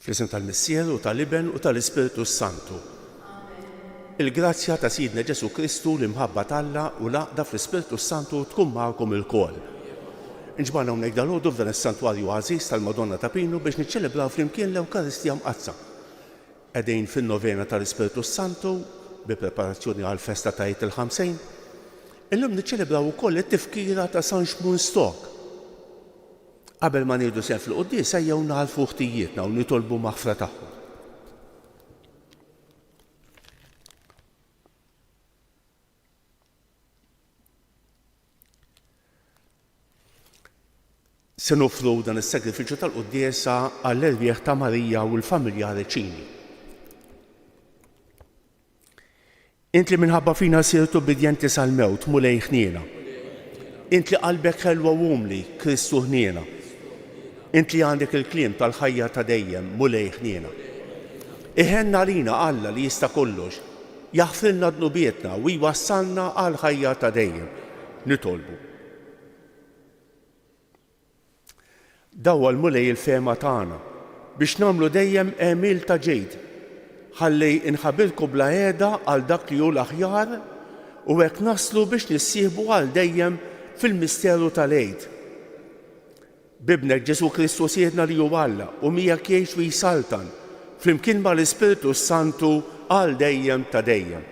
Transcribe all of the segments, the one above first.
Fl-isem tal-Missier u tal-Iben u tal-Ispiritu Santu. Il-grazzja ta' Sidna Ġesu Kristu l-imħabba t'Alla u l-għaqda fl-Ispiritu Santu tkun magħkom ilkoll. Inġbarna hawnhekk dalgħodu f'dan is-santwarju għażiż tal-Madonna ta' Pinu biex niċċelebraw flimkien l-Ewkaristija mqazza. Qegħdin fin-novena tal-Ispiritu Santu bi preparazzjoni għall-festa ta' Eid il-Ħamsejn. Illum niċċelebraw ukoll it-tifkira ta' San Xmun Stok. Qabel ma nieħdu sehem fil-quddies ejjew nagħlfu ħtijietna u nitolbu maħfra tagħhom. Se nofru dan is-sagrifiċċju tal-quddiesa għall-erbieħ ta' Marija u l-familja Reċini. Int li minħabba fina sirtu bidjenti sal-mewt mulej ħniena. Int li qalbek ħelwa umli Kristu ħniena. Int li għandek il-kliem tal-ħajja ta' dejjem mulej ħniena. Iħenna lina Alla li jista' kollox, jaħfrilna dnubietna u jwassalna għal ħajja ta' dejjem. Nitolbu. Dawwa l-mulej il-fema tagħna biex nagħmlu dejjem għemil ta' ġejd. Ħalli inħabilkom bla għeda għal dak li hu l-aħjar u hekk naslu biex nissieħbu għal dejjem fil-misteru tal-Eid. Bibnek Ġesu Kristu siedna li hu Alla u miegħek jgħix u jsaltan flimkien mal-Ispiritu Santu għal dejjem ta' dejjem.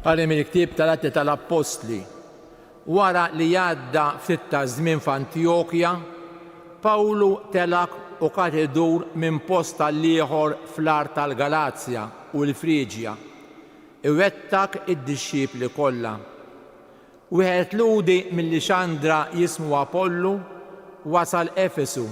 Għalim il-ktib tal-Atti tal-Apostli. Wara li jgħadda ftit ta' żmien f'Antjokja, Pawlu telak u kien idur minn post tal-ieħor fl-art tal-Galazja u l-Friġja. Iwettak id-dixxipli kollha. Wieħed ludi mill-Lixandra jismu Apollu wasal Efesu.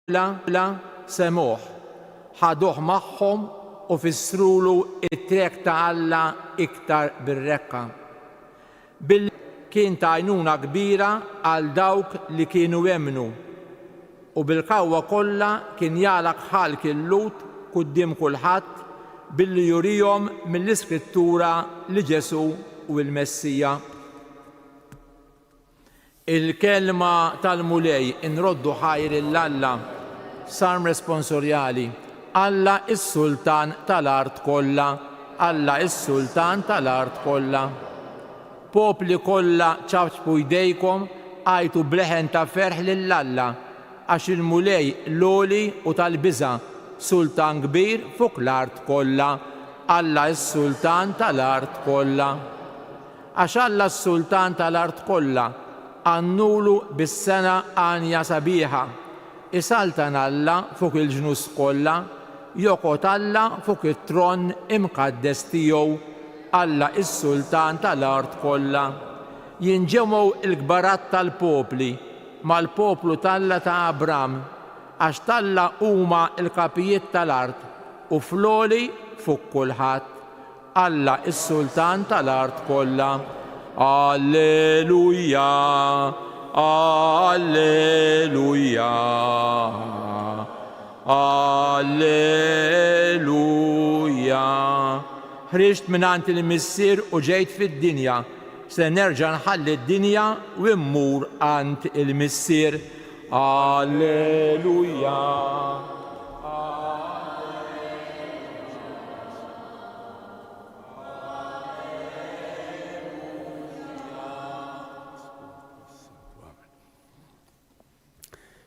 La semuħ, ħaduh magħhom u fissrulu it-trek ta' Alla iktar bir-rekka. Kien ta' għajnuna kbira għal dawk li kienu jemmnu u bil-qawwa kollha kien jagħlaq ħalk il-lut quddiem kulħadd billi jurihom mill-Iskrittura li Ġesu u l-Messija. Il-kelma tal-mulej inroddu ħajr il-Alla. Sarm responsorjali. Alla is-Sultan tal-art kollha. Alla is-Sultan tal-art kollha. Popli kollha ċabċbu jdejkom għajtu bleħen ta' ferħ lill-Alla għax il-mulej loli u tal-biża' Sultan kbir fuq l-art kollha. Alla is-Sultan tal-art kollha. Għax Alla s-Sultan tal-art kollha għannulu bis-sena għanja sabiħa. Isaltan Alla fuq il-ġnus kollha, joqgħod Alla fuq it-tron imqaddes tiegħu, Alla is-Sultan tal-art kollha. Jinġemgħu l-kbarat tal-popli mal-poplu tal-Alla ta' Abram, għax tal-Alla huma l-kapijiet tal-art u floli fuq kulħadd. Alla is-Sultan tal-art kollha. Alleluja. Alleluja, Alleluja. Ħriġt minant il-Missier u ġejt fid-dinja, se nerġa' nħalli d-dinja u mmur għand il-Missier. Alleluja.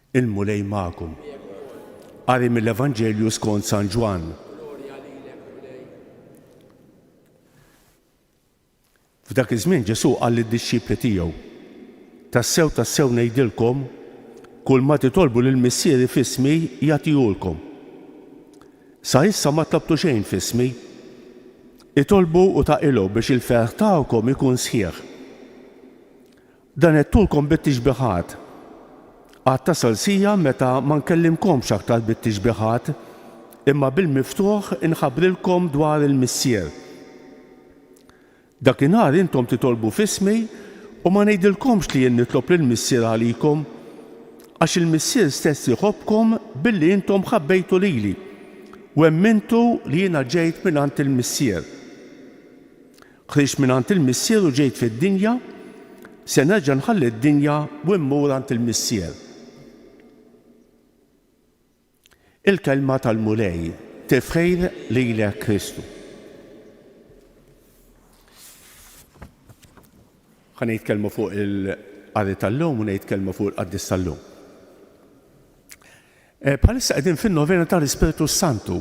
Il-mulej magħkom. Qari mill-Evanġelju skont San Ġwan. F'dak iż-żmien Ġesu qal lid-dixxipli tiegħu: Tassew ngħidilkom, kull ma titolbu lill-Missieri f'ismi jagħtihulkom. Sa issa ma tlabtu xejn f'ismi. Itolbu u taqilgħu biex il-ferħ tagħkom ikun sħiħ. Dan qedtulkom bit-tixbiħat. Għad tasal sija meta ma nkellimkomx aktar bit-tixbiħat, imma bil-miftuħ inħabbrilkom dwar il-missier. Dakinhar intom titolbu f'ismi u ma ngħidilkomx li jien nitlob lill-missier għalikom għax il-missier stess jħobbkom billi intom ħabbejtu lili u emmintu li jiena ġejt mingħand il-missier. Ħriġt mingħand il-missier u ġejt fid-dinja, se nerġa' nħalli d-dinja u mmur għand il-missier. Il-kelma tal-mulej tifħejr lilek Kristu. Ħa nitkellmu fuq il-qari tal-lum u nitkellmu fuq il-qaddis tal-lum. Bħalissa qegħdin fin-novena tal-Ispiritu Santu,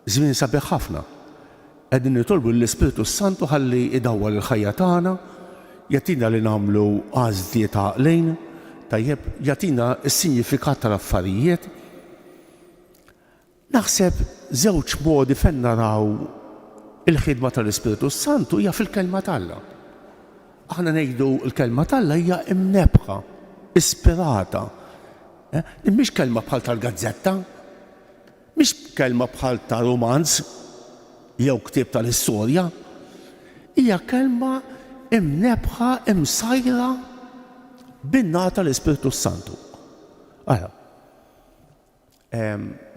żmien sabiħ ħafna. Qegħdin nitolbu l-Ispiritu Santu ħalli idawwal il-ħajja tagħna, jagħtina li nagħmlu għażliet għaqlejn, tajjeb jagħtina s-sinifikat tal-affarijiet. Naħseb żewġ modi fejn naraw il-ħidma tal-Ispiritu Santu hija fil-kelma tagħna. Aħna ngħidu l-kelma tagħna hija imnebħa, ispirata. Mhix kelma bħal tal-gazzetta, mhix kelma bħal ta' romanz jew ktieb tal-istorja, hija kelma imnebħa, imsajra bin-nata tal-Ispiritu Santu. Ara,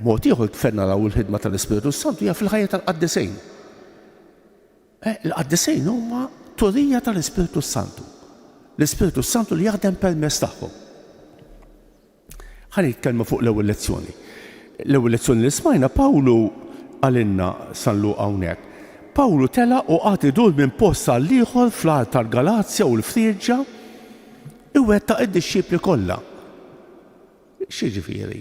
mod ieħor fejn naraw il-ħidma tal-Ispiritu Santu hija fil-ħajja tal-qaddisejn. Il-qaddisejn huma turija tal-Ispiritu Santu. L-Ispiritu Santu li jaħdem permezz tagħhom. Ħa nitkellmu fuq l-ewwel lezzjoni. L-ewwel lezzjoni li smajna Pawlu għalinna sallu hawnhekk. Pawlu tela u għati dur minn post għal ieħor fl-art tal-Galazja u l-Frieġja iwettaq id-dixxipli kollha. X'jiġifieri?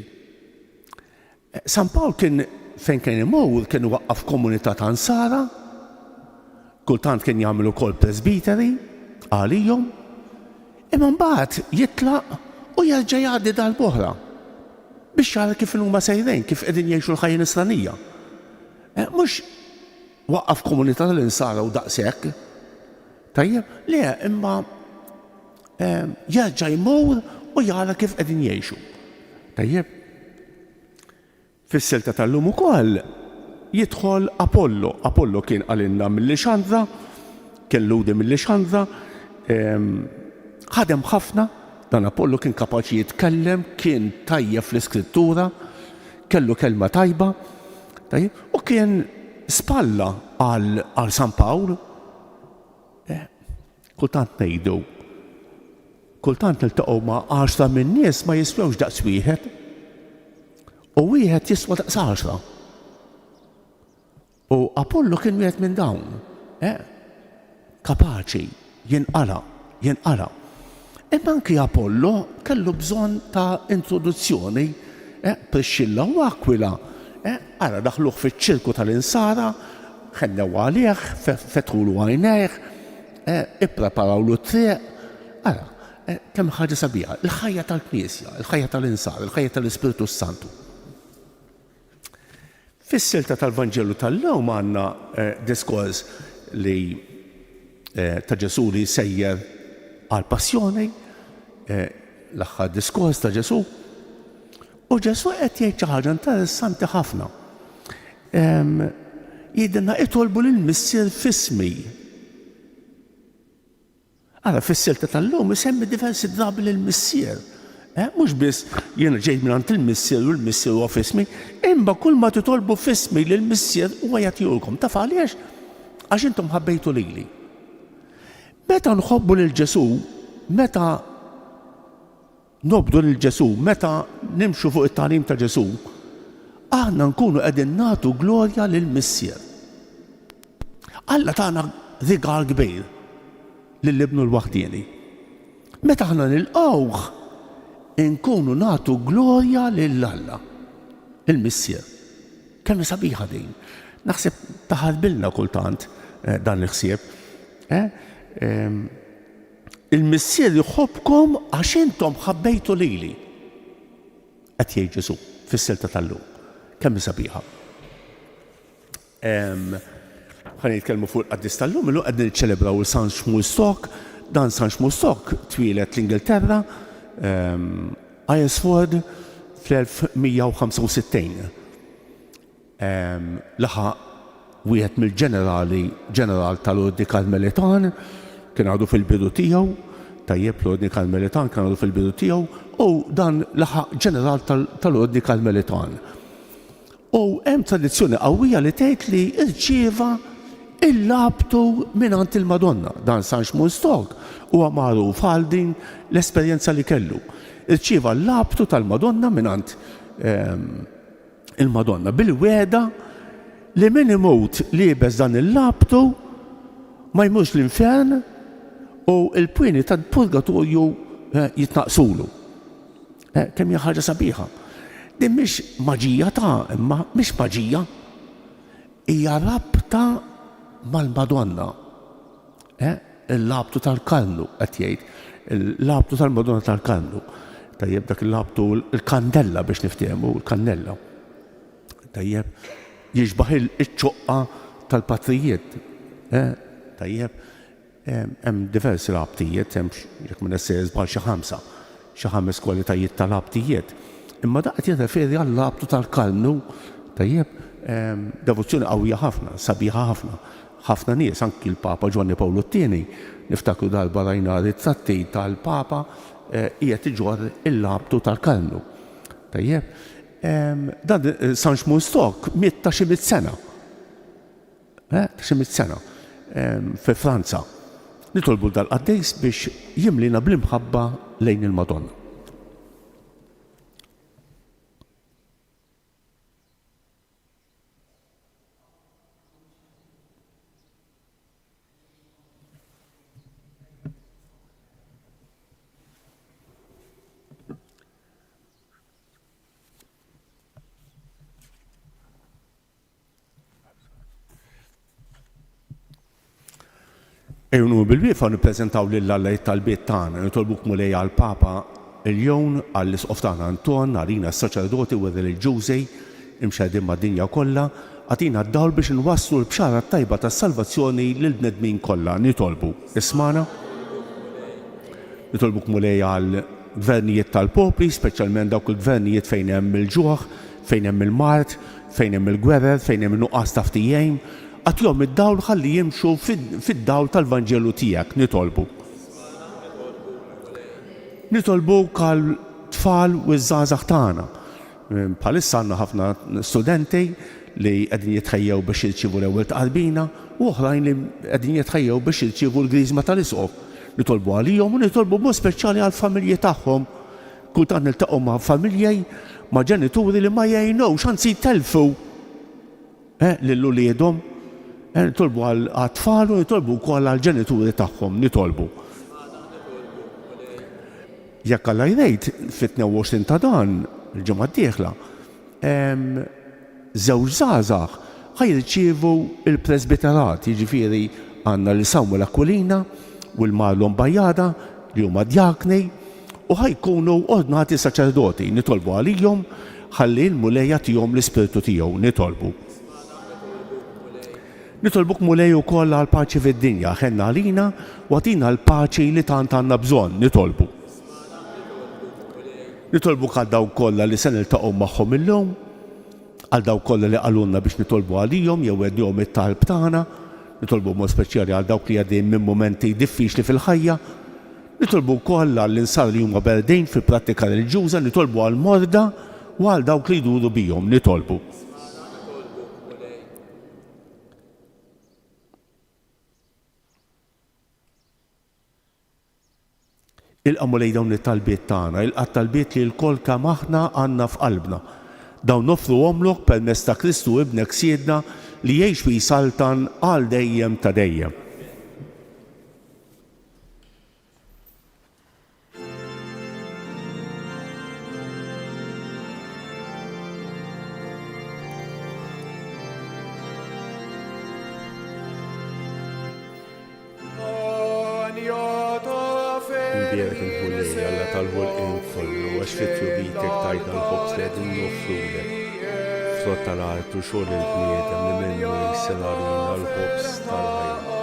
San Pawl kien fejn kien imur kien waqqaf komunità ta' ansara, kultant kien jagħmlu wkoll presbiteri għalihom, imma mbagħad jitlaq u jerġa' jgħaddi darb'oħra biex jara kif huma sejrejn, kif qegħdin jgħixu l-ħajja nisranija. Mhux waqqaf komunità tal-insara u daqshekk. Tajjeb, le, imma jerġa' jmur u jara kif qegħdin jgħixu. Tajjeb. Fis-silta tal-lum ukoll jidħol Apollo. Apollo kien għalinna mill-Lixandra, kien ludi mill-Lixandra, ħadem ħafna, dan Apollo kien kapaċi jitkellem, kien tajjeb fl-iskrittura, kellu kelma tajba, u kien spalla għal San Pawl. Kultant ngħidu, kultant niltaqgħu ma' 10 min nies ma jiswewx daqs wieħed, u wieħed jiswa daqs 10. U Apollo kien wieħed minn dawn, kapaċi jinqara. Imma anki Apollo kellu bżonn ta' introduzzjoni, Priscilla u Aquila. Ara daħluh fiċ-ċirku tal-insara, ħennew għalih, fetħulu għajnejh, ippreparawlu t-triq. Ara, kemm ħaġa sabiħa, il-ħajja tal-Knisja, il-ħajja tal-insara, il-ħajja tal-Ispiritu Santu. Fis-silta tal-Vanġelu tal-lewm għandna diskors li ta' Ġesu li sejjer għal-passjoni, l-aħħar diskors ta' Ġesu. U Ġesu qed jgħid xi ħaġa interessanti ħafna. Jgħidilna itolbu lill-missier f'ismi. Ara fis-silta tal-lum isemmi diversi drabi lill-missier. Mhux biss jiena ġejt mingħand il-missier u l-missier huwa f'ismi, imma kull ma titolbu f'ismi lill-missier huwa jagħtihulkom. Taf għaliex? Għax intom ħabbejtu lili. Meta nħobbu lil Ġesu, meta nobdu lil Ġesu, meta nimxu fuq it-tagħlim ta' Ġesu, aħna nkunu qegħdin nagħtu glorja lill-missier. Alla tagħna rigal kbir lill-Ibnu l-waħdieni. Meta aħna nilqgħuh, nkunu nagħtu glorja lill-Alla, il-missier. Kemm sabiħa din. Naħseb taħarbilna kultant dan l-ħsieb. Il-missier jħobbkom għax intom ħabbejtu lili. Qed jgħid Ġesu fis-silta tal-lum. Kemm sabiħa. Ħa nitkellmu fuq il-qaddis tal-lum, illum qed niċċelebraw il-San Xmulstock. Dan San Xmulstock twilet l-Ingilterra, Ayersford fl-1165. laħaq wieħed mill-ġeneral tal-Ordni Karmelitan kien għadu fil-bidu tiegħu, tajjeb l-Ordni Karmelitan kien għadu fil-bidu tiegħu, u dan laħaq ġeneral tal-Ordni Karmelitan. U hemm tradizzjoni qawwija li tgħid li rċieva il-labtu mingħand il-Madonna. Dan San Xmunstock huwa magħruf għal din l-esperjenza li kellu. Irċieva l-labtu tal-Madonna mingħand il-Madonna bil-weda li min imut li jibes dan il-labtu ma jmux l-infern u l-pwieni tal-purgatorju jitnaqsulu. Kemm hija ħaġa sabiħa. Din mhix maġija imma mhix maġija. Hija rabta mal-Madonna. Il-labtu tal-Karnu qed jgħid. Il-labtu tal-Madonna tal-Karnu. Tajjeb dak il-labtu il-kandella biex niftehmu, il-kannella. Tajjeb jiġbaħ il-ċoqqa tal-patrijiet. Tajjeb, hemm diversi labtijiet, hemm jekk ma nissejż bħal xi ħames kwalitajiet tal-labtijiet. Imma dak qed jirreferi għall-labtu tal-Karnu, tajjeb, devozzjoni qawwija ħafna, sabiħa ħafna. Ħafna nies, anki l-Papa Ġwanni Pawlu II, niftakru darba rajna ritratti tal-Papa qiegħed iġorr il-labtu tal-Karnu. Tajjeb, dan San Xmunstock miet ta' xi 100 sena. Ta' xi 100 sena fi Franza. Nitolbu dal-qaddejs biex jimlina bl-imħabba lejn il-Madonna. Ejnu bil-wiefa nippreżentaw lill-Allejt tal-Biet tagħna, nitolbuk mulej għall-Papa il-Jon, għall-Isqof tagħna Anton, għalina s-saċerdoti u r-reliġjużi imxedin mad-dinja kollha, għatina d-dawl biex nwasslu l-bxara tajba tas-salvazzjoni lill-bnedmin kollha. Nitolbu ismana. Nitolbuk mulej għall-gvernijiet tal-popli, speċjalment dawk il-gvernijiet fejn hemm il-ġuħ, fejn hemm il-mart, fejn hemm il-gwerer, fejn hemm in-nuqqas ta' ftehim. Għatjom id-dawl ħalli jimxu fid-dawl tal-Vanġelu tiegħek, nitolbu. Nitolbu għal-tfal u ż-żgħażagħ tagħna. Bħalissa għandna ħafna studenti li qegħdin jitħejjew biex jirċievu l-ewwel tqarbina u oħrajn li qegħdin jitħejjew biex jirċievu l-Griżma tal-Isqof. Nitolbu għalihom u nitolbu mod speċjali għall-familji tagħhom. Kultant niltaqgħu ma' familjej ma' ġenituri li ma jgħinux anzi jtelfu lil uliedhom. Nitolbu għal-tfal u nitolbu wkoll għall-ġenituri tagħhom, nitolbu. Jekk Alla jgħid fit-22 ta' dan il-ġimgħa d-dieħla, żewġ żgħażagħ ħajrċievu il-presbiterat, jiġifieri għandna li Samuel Aquilina u l-Marlon Bajjada li huma djakni u ħajkunu ordnati saċerdoti, nitolbu għalihom ħalli l-mulej jagħtihom l-Ispirtu tiegħu, nitolbu. Nitolbuk mulej ukoll għal paċi fid-dinja, ħenna għalina u għatina l-paċi li tant għandna bżonn, nitolbu. Nitolbuk għal dawk kollha li se niltaqgħu magħhom illum, għal dawk kollha li qalulna biex nitolbu għalihom jew għednihom it-talb tagħna, nitolbu mod speċjali għal dawk li għaddejjin minn momenti diffiċli fil-ħajja, nitolbu wkoll għal insar li huma berdejn fil-prattika reliġjuża, nitolbu għal morda u għal dawk li jduru bihom, nitolbu. Il-qamu lej dawn it-talbiet tagħna, il-talbiet li l-kol kemm aħna għandna f'qalbna. Dawn nofru għomlok permezz ta' Kristu ibnek siedna li jgħix fi saltan għal dejjem ta' dejjem. Bjerek il-ħulli għalla tal-ħolqin kollu, għax fit-trubitek tajta l-ħobs li għedin nofrulek. Frott tal-art u xogħol il-bniedem li minnu jissenarina l-ħobs tal-ħajja.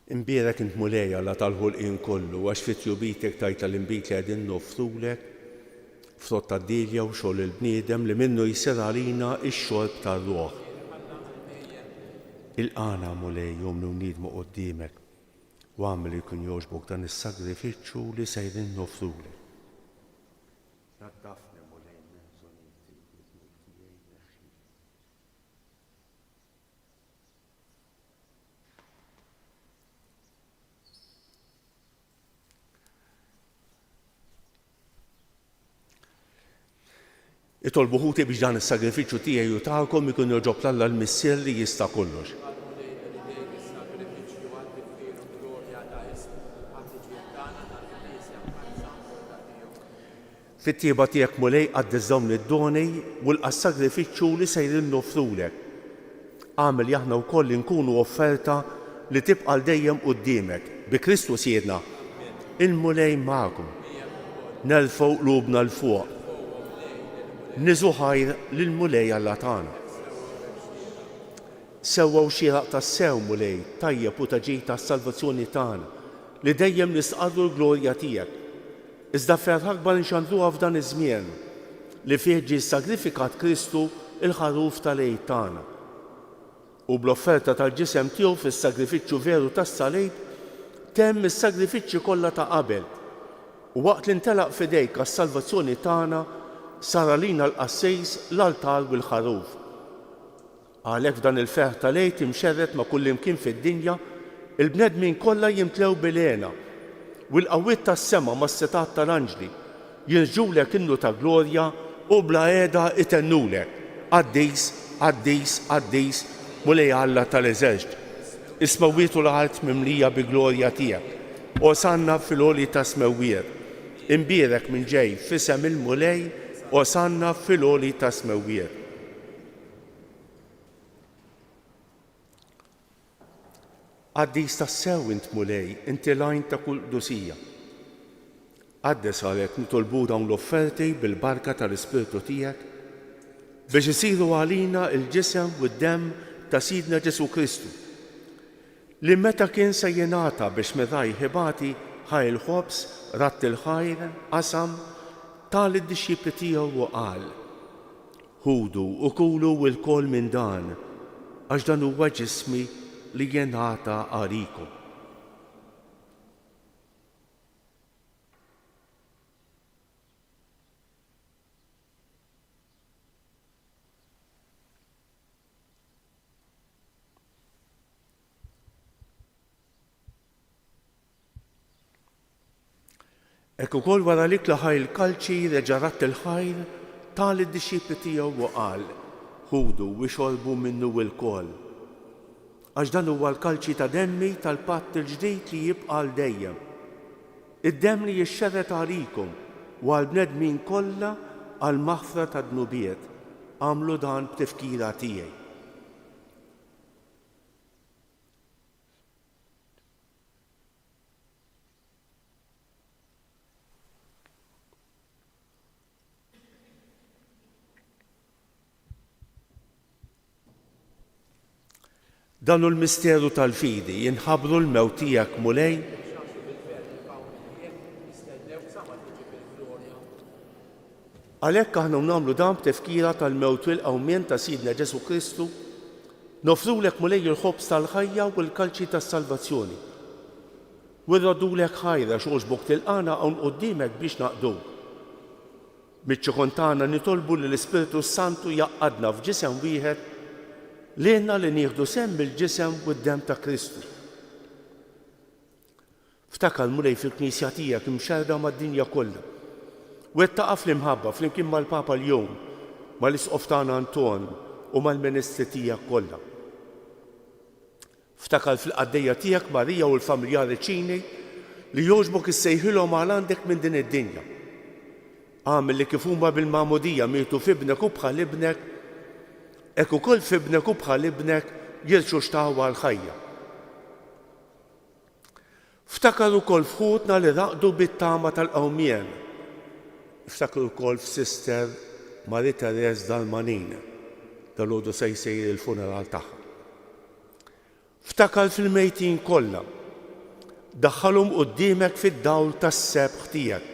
Imbierek int mulejja la tal-ħolqien kollu għax fit-tjubitek tajt tal-imbit li għedin nofrulek frott tad-dilja u xogħol il-bniedem li minnu jsir għalina x-xorb tar-ruħ. Il-qana mulej jomnu nidmu qoddimek u għamil li jkun jogħġbok dan is-sagrifiċċju li sejrin nofrulek. Itolbu ħuti biex dan is-sagrifiċċju tiegħi u tagħkom ikun joġob l-Alla l-Missier li jista' kollox. Fit-tieba tiegħek mulej qaddes dawn id-doni u l-sagrifiċċju li sejrin nofrulek. Għamel aħna wkoll nkunu offerta li tibqa' dejjem quddiemek bi Kristu siedna. Il-mulej magħkom. Nerfgħu qlubna l fuq. Niżu ħajr lill-mulej Alla tagħna. Sewwew xieraq tas-sew mulej tajjeb u taġid tas-salvazzjoni tagħna li dejjem nisqarru l-glorja tiegħek. Iżda ferħ akbar nxandruha f'dan iż-żmien li fih ġie sagrifikat Kristu il-ħaruf tal-għid tagħna. U bl-offerta tal-ġisem tiegħu fis-sagrifiċċju veru tas-salib temm is-sagrifiċċji kollha ta' qabel. U waqt li ntelaq f'idejk għas-salvazzjoni tagħna sar għalina l-qassejs l-altar u l-ħaruf. Għalhekk f'dan il-ferħ tal-għid imxerret ma' kull imkien fid-dinja il-bnedmin kollha jimtlew bil-għena u l-qawwiet tas-sema mas-setat tal-anġli jinġulek innu ta' glorja u bla qiegħda itennulek. Qaddis, qaddis, qaddis mulej Alla tal-eżerċt. Is-smewwiet u l-art mimlija bi glorja tiegħek. Osanna fil-għoli ta' smewwiet. Imbierek minn ġej f'isem il-mulej osanna fil-għoli ta' smewwiet. Qaddis tas-sew int mulej, inti lajn ta' kull qdusija. Qaddes għalhekk nitolbu dawn l-offerti bil-barka tal-Ispirtu tiegħek biex isiru għalina il-ġisem u d-demm ta' Sidna Ġesu Kristu li meta kien se jingħata biex miraj ħibati ħaj il-ħobs, ratt il-ħajr, qasam, tal id-disċipli tiegħu u qal: ħudu u kulu l-kol minn dan, għax dan huwa ġismi li jingħata għalikom. Ekk ukoll wara li klaħaj il-kalċi reġa' ratt il-ħajr tal id-disċipli tiegħu u qal: ħudu u xorbu minnu l-kol. Għax dan huwa l-kalċi ta' demmi tal-patt il-ġdid li jibqa' l dejjem. Id-demm li jixxerret għalikom u għall-bnedmin kollha għal maħfra ta' dnubiet. Għamlu dan b'tifkira tiegħi. Dan hu l-misteru tal-fidi jinħabbru l-mewt tiegħek mulej għalhekk aħna nagħmlu dan b'tifkira tal-mewt u l-qawmien ta' Sidna Ġesu Kristu nofrulek mulej il-ħobs tal-ħajja u l-kalċi tas-salvazzjoni. U nrodulek ħajra x'għoġbok tilqana hawn quddiemek biex naqduk. Miċ-ċikon tagħna nitolbu li l-Ispiritu Santu jaqgħadna f'ġisem wieħed lilna li nieħdu semm bil-ġisem u d-demm ta' Kristu. Ftakar mulej fil-Knisja tiegħek imxerda mad-dinja kollha. U qed taqaf l-imħabba flimkien mal-Papa l-jum, mal-Isqof tagħna Anton u mal-Ministri tiegħek kollha. Ftakar fil-qaddejja tiegħek Marija u l-familjari ċini li jogħġbok issejħilhom għal għandek minn din id-dinja. Għamel li kif huma bil-magħmudija mietu f'ibnek u bħal ibnek, hekk ukoll f'ibnek u bħal ibnek jilxu xtahwa l-ħajja. Ftakar ukoll f'ħutna li raqdu bit-tama tal-qawmien. Ftakar ukoll f'Sister Marie Therese Dalmanin, dal-għodu se jsir il-funeral tagħha. Ftakar fil-mejtin kollha daħħalhom quddiemek fid-dawl tas-sebħ tiegħek.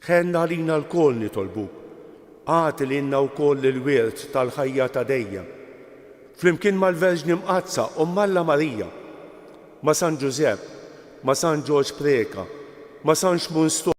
Ħenna lina l-kol nitolbuk, għati lilna wkoll il-wirt tal-ħajja ta' dejjem. Flimkien mal-Verġni Mqazza Omm Alla Marija, ma' San Ġusepp, ma' San Ġorġ Preka, ma' San Xmun